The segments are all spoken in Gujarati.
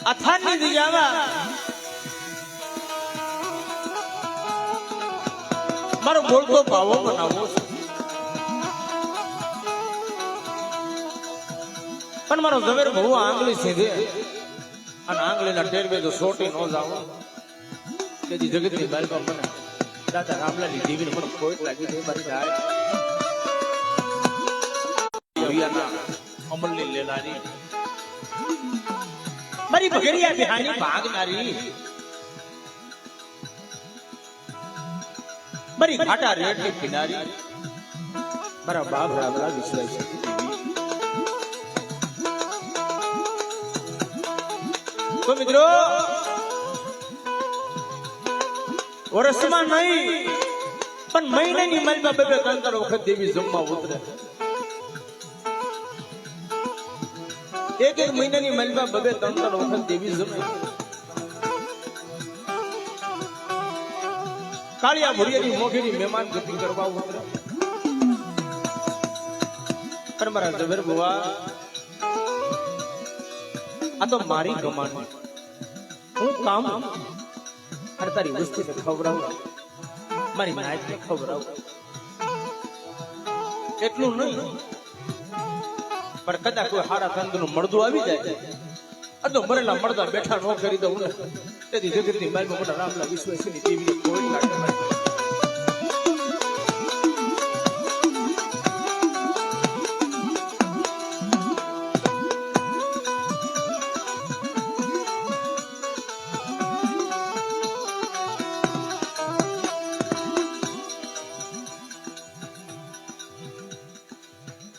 અથાની દિયામાં મારો બોલતો ભાવો બનાવવો છે પણ મારો ઝવેર બહુ આંગળી સીધે અને આંગળીના ટેરવે જો સોટી ન જાવ તેથી જગતની બાલમાં મને દાદા રામલાની દેવીને મને કોઈ લાગી છે મારી જાય અમલની લેનારી મારી ભગરિયા બિહાની ભાગનારી મારી ઘાટા રેડની કિનારી મારા બાપ રામલા વિશ્વાસ તો મિત્રો વર્ષમાં નહીં પણ મહિનાની માલમાં બે ત્રણ વખત દેવી જમવા ઉતરે એક મહિનાની માલમાં બે ત્રણ વખત દેવી જમે કાળિયા ભુરિયાની મોઘીની મહેમાન ગતિ કરવા ઉતરે પણ મારા ઝવેર બુવા આ તો મારી કમાણી હું કામ અરે તારી વસ્તીને ખવડાવું મારી નાયકને ખવડાવું એટલું નહીં પણ કદાચ કોઈ હારા તંગનું મળદું આવી જાય આ તો મરેલા મળદા બેઠા ન કરી દઉં ને તેથી જગતની માલમાં મોટા રામલા વિશ્વાસની દેવી કોઈ લાગે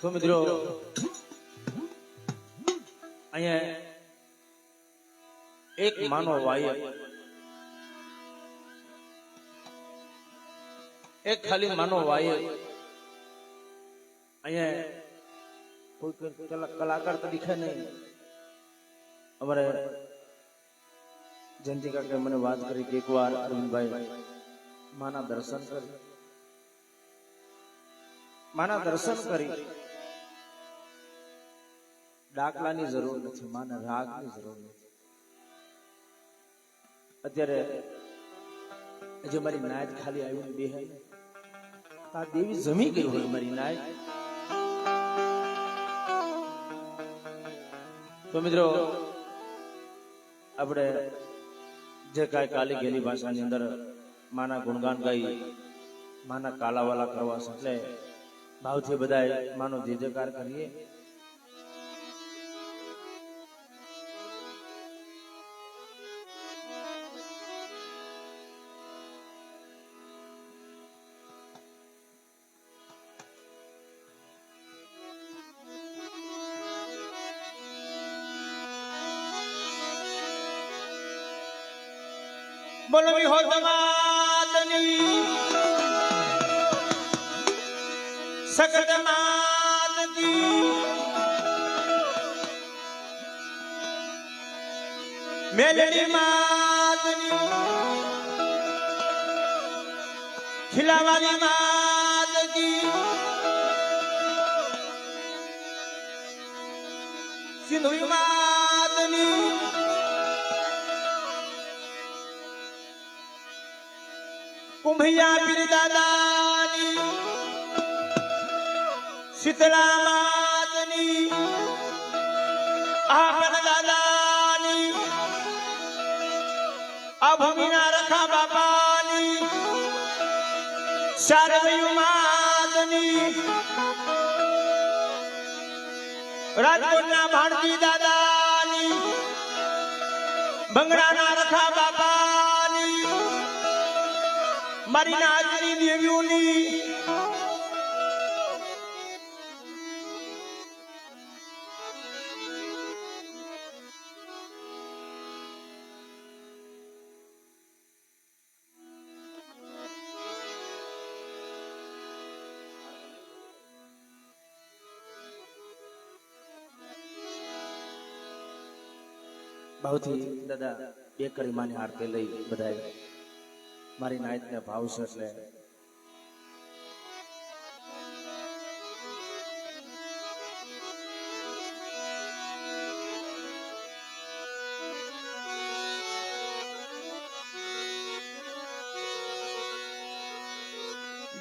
તો મિત્રો અહીંયા એક માનો વાયક એક ખાલી માનો વાયક અહીંયા કોઈ કલાકાર તરીકે નહીં અમારે જયંતિ કાકા મને વાત કરી કે એકવાર અરવિંદભાઈ માના દર્શન કરી દાખલાની જરૂર નથી માના રાગની જરૂર નથી અત્યારે જે મારી નાયત ખાલી આવીને બેહે આ દેવી જમી ગઈ હોય મારી નાયત તો મિત્રો આપણે જે કાંઈ કાલી ગેલી ભાષાની અંદર માના ગુણગાન ગાઈ માના કાલાવાલા કરવા એટલે ભાવથી બધા માનો જય જયકાર કરીએ બોલવી હો સમાતની સકત માતની મેલડી માતની ખિલાવાલી માતની સિંધુઈ માતની કુંભિયા પીર દાદાની શીતળા માતની આપન દાદાની આ ભૂમિના રખા બાપાની શારદયુ માતની રાજકોટના ભાણજી દાદાની બંગડાના રખા બાપાની મારી નાજની દેવીઓની ભાવથી દાદા બે કરી માની આરતી લઈ બધાય મારી નાયતને ભાવશે એટલે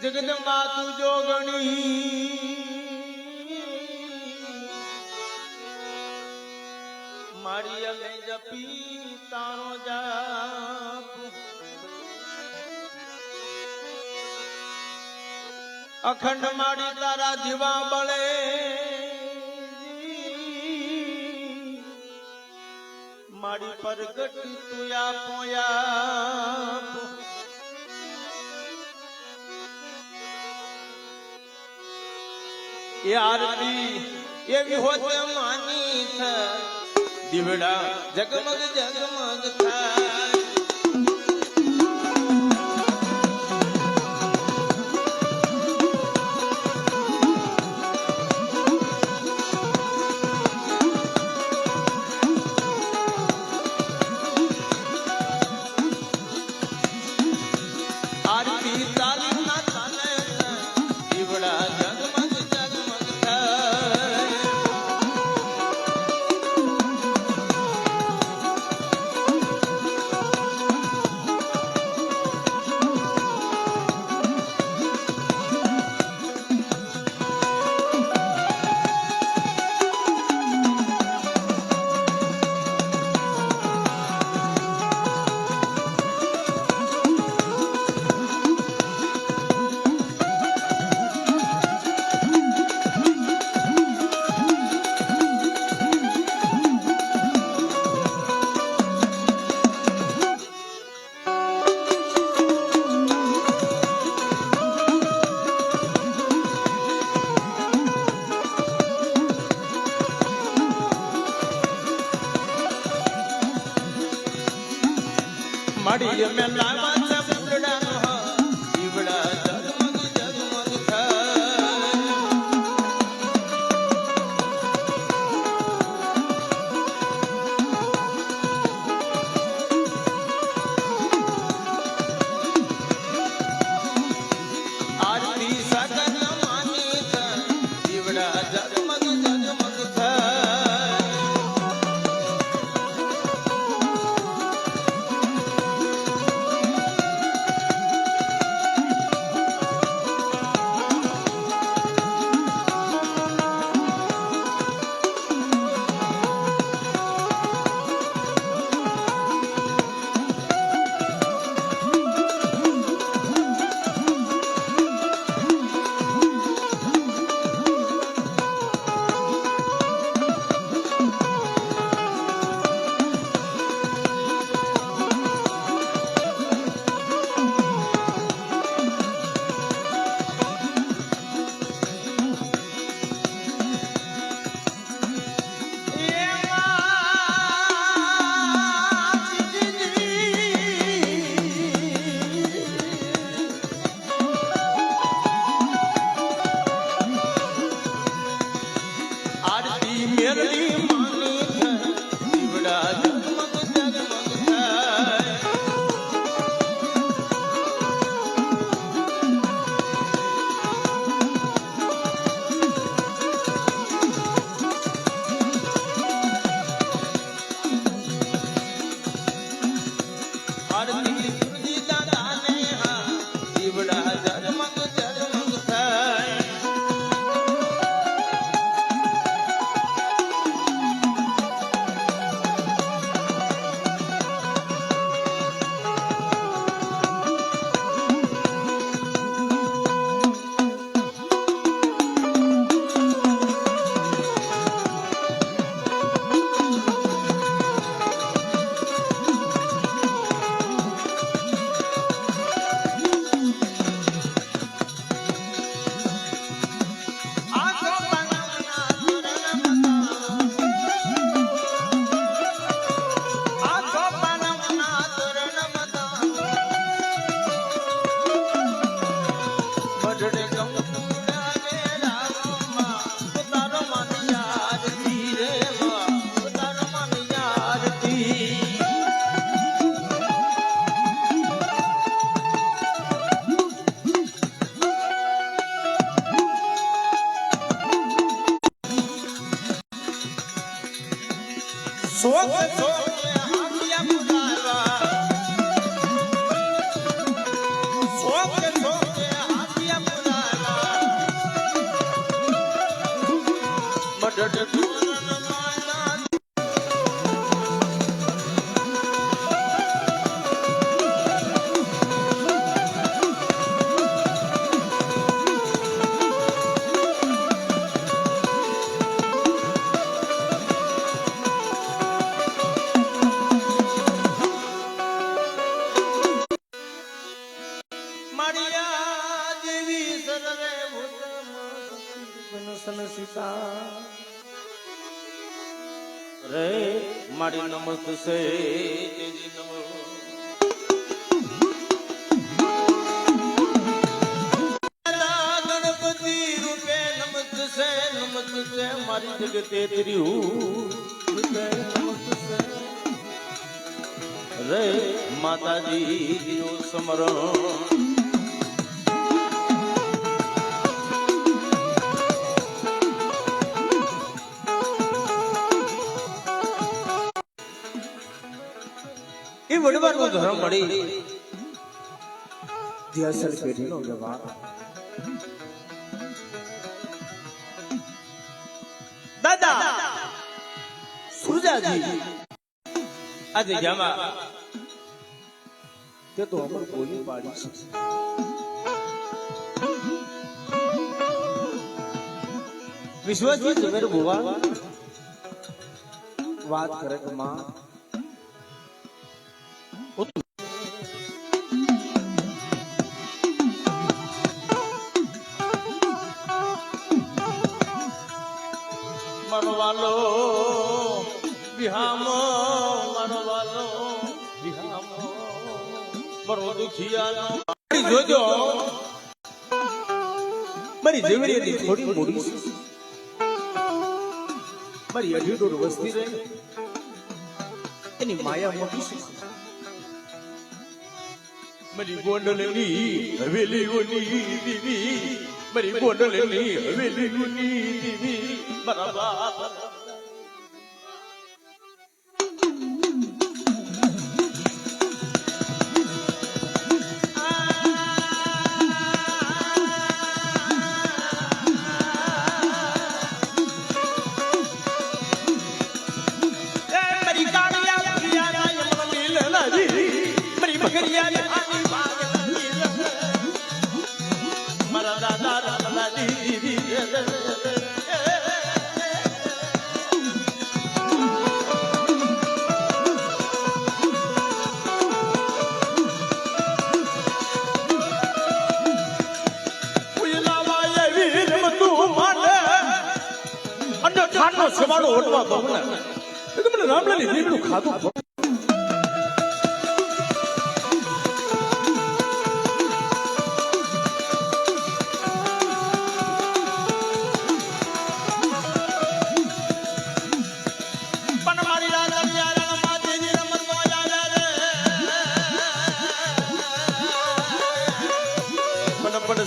જગદંબા તું જોગણી મારી અમે જપી તારો જાપ અખંડ મારી તારા જીવા બળે મારી પરગટ તું આપો એ આરતી એવી હોતે માની છે દીવડા જગમગ જગમગ થાય આરતી તારી ના તાને દીવડા જગમગ જગમગ થાય માડી અમે લાવા છે ફૂલડા દીવડા જગમગ જગમગ થાય આરતી સગન માની છે દીવડા જગમગ જગમગ થાય મેરડી માની છે દીવડા જગમગ જગમગ થાય આરતી સુરજી દાદાને હા દીવડા જગમગ જગમગ થાય શોક શોકે હાથિયા પુરાવા શોક શોકે હાથિયા રે મારી નમસ્તે તેજી નમો ગણપતિ રૂપે નમસ્તે મારી જગતે રૂપે નમસ્તે રે માતાજી દિયો સમરણ એ વડવાનો ધર્મ મળી ધ્યાસલ પેઢીનો વ્યવહાર દાદા સુરજાજી આજે જામા તે તો અમર બોલી પાડી છે વિશ્વજી ઝવેર ભુવા વાત કરે કે માં મનવાલો વિહામો મનવાલો વિહામો મરો દુખિયાનો જોજો મારી જેવડીની થોડી મોડી મારી અઢીડોર વસ્તી રહે એની માયા મોટી છે મારી ગોંડલની હવેલીઓની દીવી મારી ગોંડલની હવેલીઓની દીવી મારા બાપ મારા દાદા દાદા દીદી સવાડો ઓટવા દઉં ને મને રામલાની દીકરું ખાધું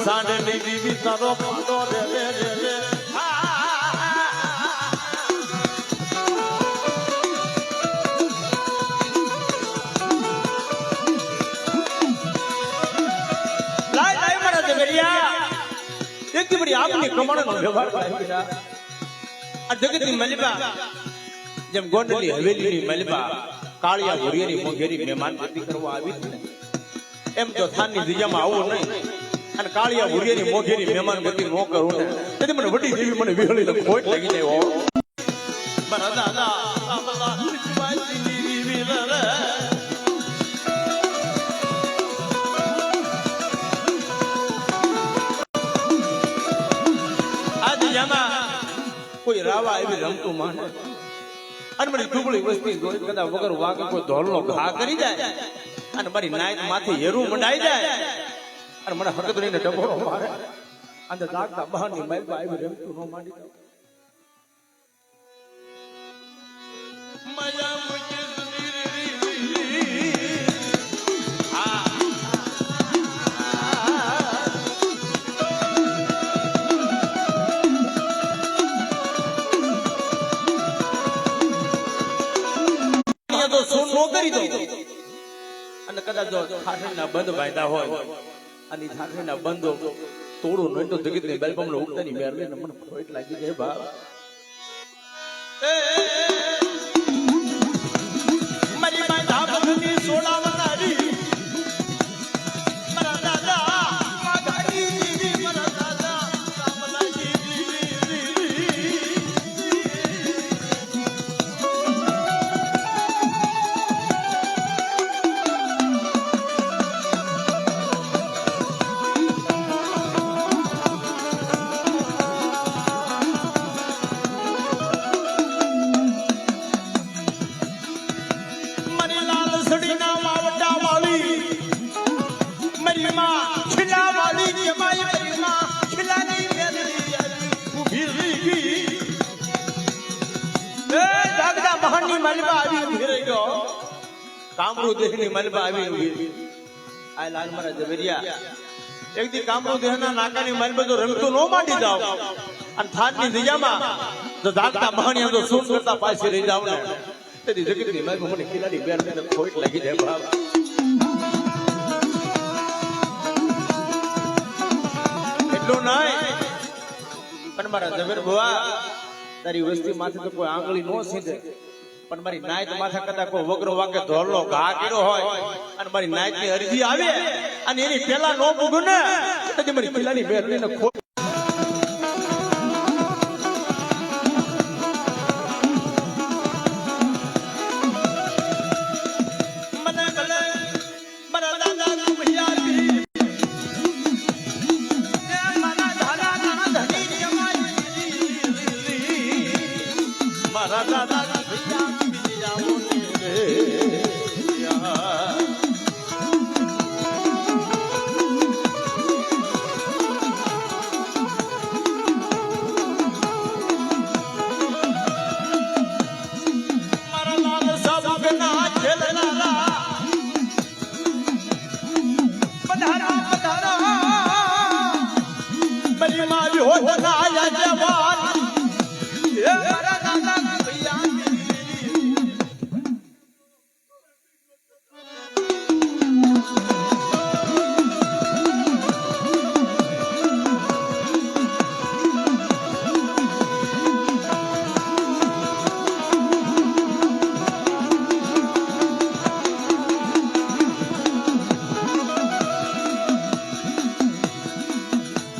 સાંડે ની દીવી તારો પાડો રે રે રે રે લાય લાય મારા જગરિયા એક બડી આપની કમણનો વ્યવહાર થાય આ જગતની મલિબા જેમ ગોંડલી હવેલીની મલિબા કાળિયા ભુરિયાની મોઘેરી મહેમાન ગતિ કરવા આવી ને એમ તો થાનની દિજામાં આવો નહીં અને કાળિયા ભુરિયાની મોઘેરી મહેમાન ગતિ ન કરું ને તેથી મને વડી દેવી મને વિહળી ને ખોટ લાગી જાય હો મારા દાદા આમલા વિશ્વાસી દીવી રે આજ જામા કોઈ રાવા એવી રમતું માને અને મને દુબળી વસ્તી જોઈ કદા વગર વાગે કોઈ ધોલનો ઘા કરી જાય અને મારી નાયક માથે હેરું મંડાઈ જાય અને મને હકત રહીને ડબોરો મારે અંદર લાગતા બહારની માઇલમાં આવી રમતું ન માંડી દઉં મજા મુજે તો શું નો કરી દઉં અને કદાચ જો ખાસના બંધ બાંધ્યા હોય અને ઠાકરના બંધો તોડું નહીં તો જગતની બેલપમનો ઉગતાની મેર લઈને મને ખોટ લાગી જાય બા મારી માં ધાબની સોડાવનારી મારા દાદા માધારી દીદી મારા દાદા રામલાજી કામરૂ દેહની મલબા આવી ઉભી આ લાલ મારા ઝવેરિયા એક દી કામરૂ દેહના નાકાની મલબા જો રમતો નો માંડી જાવ અને થાતની દિજામાં જો જાગતા મહાણિયા જો સૂર કરતા પાછી રહી જાવ ને તેદી જગતની મલબા મને ખિલાડી બેર ને ખોટ લાગી જાય બાપ એટલું નહીં પણ મારા ઝવેર ભવા તારી વસ્તી માથે તો કોઈ આંગળી નો સીધે પણ મારી નાયત માથે કદાચ કોઈ વગરો વાગે ધોરલો ઘા કર્યો હોય અને મારી નાયત ની અરજી આવે અને એની પેલા નો પૂગું ને તેથી મારી ખિલાડી બેરડી ને ખોટ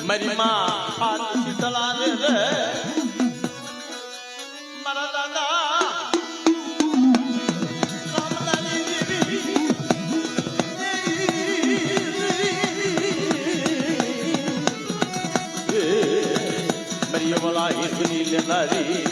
મારી માં હાથ શીતળા રે મારા દાદા મારી વાલા હિંદની લેનારી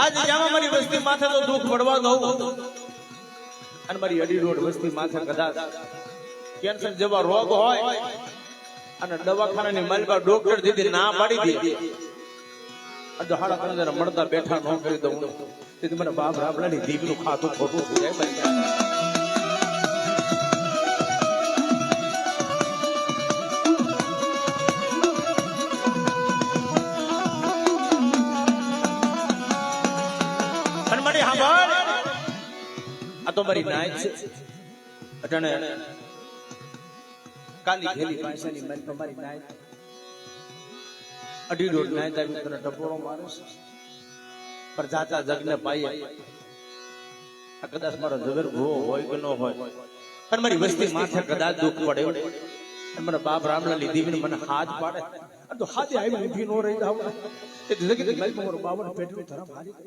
આજે જામા મારી વસ્તી માથે તો દુઃખ પડવા દઉં અને મારી અડી રોડ વસ્તી માથે કદાચ કેન્સર જેવા રોગ હોય અને દવાખાનાની માલિકા ડોક્ટર દીધી ના પાડી દે અને હાડા કણજર મળતા બેઠા ન કરી દઉં તેથી મને બાપ રાબડાની દીકનું ખાતું ખોટું થઈ જાય તો મારી નાયત છે અટણે કાલી ઘેલી પાછાની મન તમારી નાયત અઢી રોડ નાયત આવી તને ટપોરો મારે છે પર જાતા જગને પાઈએ આ કદાચ મારો ઝવેર ભૂવો હોય કે ન હોય પણ મારી વસ્તી માથે કદાચ દુઃખ પડે અને મને બાપ રામલા લીધી મને હાથ પાડે તો હાથે આવી ઊભી ન રહી જાવ એ જગત મારી મારો બાવન પેટનું ધરમ હારી